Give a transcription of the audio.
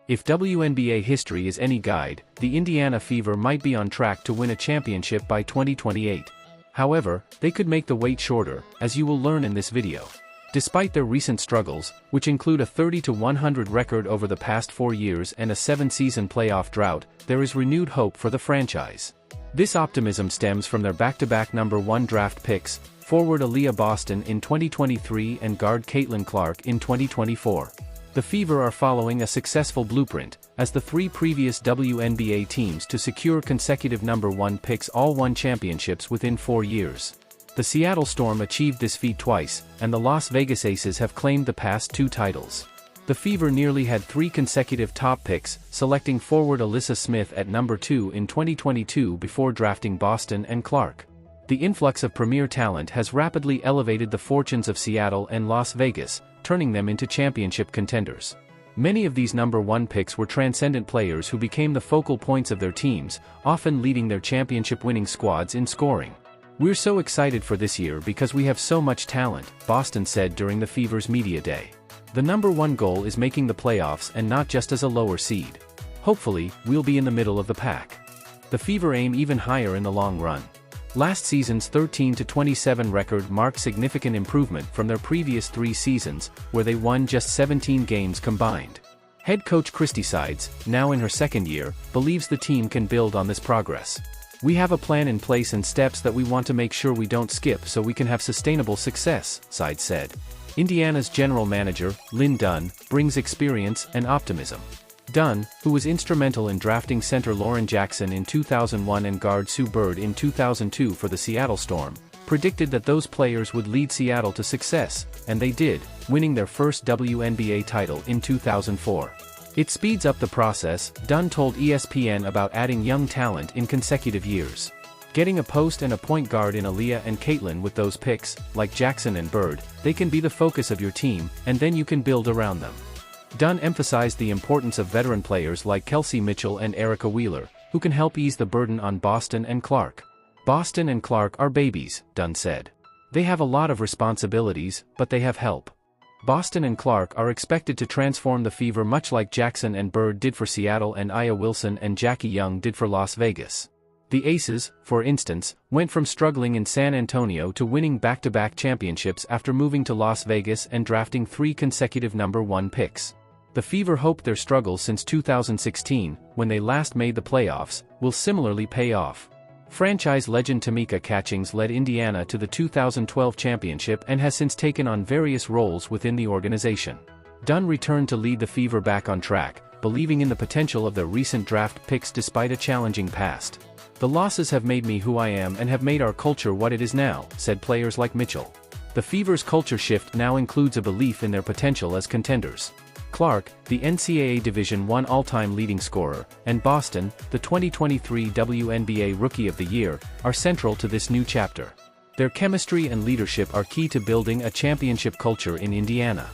If WNBA history is any guide, the Indiana Fever might be on track to win a championship by 2028. However, they could make the wait shorter, as you will learn in this video. Despite their recent struggles, which include a 30-100 record over the past 4 years and a 7-season playoff drought, there is renewed hope for the franchise. This optimism stems from their back-to-back #1 draft picks, forward Aaliyah Boston in 2023 and guard Caitlin Clark in 2024. The Fever are following a successful blueprint, as the 3 previous WNBA teams to secure consecutive #1 picks all won championships within 4 years. The Seattle Storm achieved this feat twice, and the Las Vegas Aces have claimed the past 2 titles. The Fever nearly had 3 consecutive top picks, selecting forward Alyssa Smith at #2 in 2022 before drafting Boston and Clark. The influx of premier talent has rapidly elevated the fortunes of Seattle and Las Vegas, turning them into championship contenders. Many of these #1 picks were transcendent players who became the focal points of their teams, often leading their championship-winning squads in scoring. "We're so excited for this year because we have so much talent," Boston said during the Fever's media day. "The #1 goal is making the playoffs and not just as a lower seed. Hopefully, we'll be in the middle of the pack." The Fever aim even higher in the long run. Last season's 13-27 record marked significant improvement from their previous 3 seasons, where they won just 17 games combined. Head coach Christy Sides, now in her 2nd year, believes the team can build on this progress. "We have a plan in place and steps that we want to make sure we don't skip so we can have sustainable success," Sides said. Indiana's general manager, Lynn Dunn, brings experience and optimism. Dunn, who was instrumental in drafting center Lauren Jackson in 2001 and guard Sue Bird in 2002 for the Seattle Storm, predicted that those players would lead Seattle to success, and they did, winning their first WNBA title in 2004. "It speeds up the process," Dunn told ESPN about adding young talent in consecutive years. "Getting a post and a point guard in Aaliyah and Caitlin with those picks, like Jackson and Bird, they can be the focus of your team, and then you can build around them." Dunn emphasized the importance of veteran players like Kelsey Mitchell and Erica Wheeler, who can help ease the burden on Boston and Clark. "Boston and Clark are babies," Dunn said. "They have a lot of responsibilities, but they have help. Boston and Clark are expected to transform the Fever much like Jackson and Bird did for Seattle and Aya Wilson and Jackie Young did for Las Vegas." The Aces, for instance, went from struggling in San Antonio to winning back-to-back championships after moving to Las Vegas and drafting 3 consecutive #1 picks. The Fever hope their struggles since 2016, when they last made the playoffs, will similarly pay off. Franchise legend Tamika Catchings led Indiana to the 2012 championship and has since taken on various roles within the organization. Dunn returned to lead the Fever back on track, believing in the potential of their recent draft picks despite a challenging past. "The losses have made me who I am and have made our culture what it is now," said players like Mitchell. The Fever's culture shift now includes a belief in their potential as contenders. Clark, the NCAA Division I all-time leading scorer, and Boston, the 2023 WNBA Rookie of the Year, are central to this new chapter. Their chemistry and leadership are key to building a championship culture in Indiana.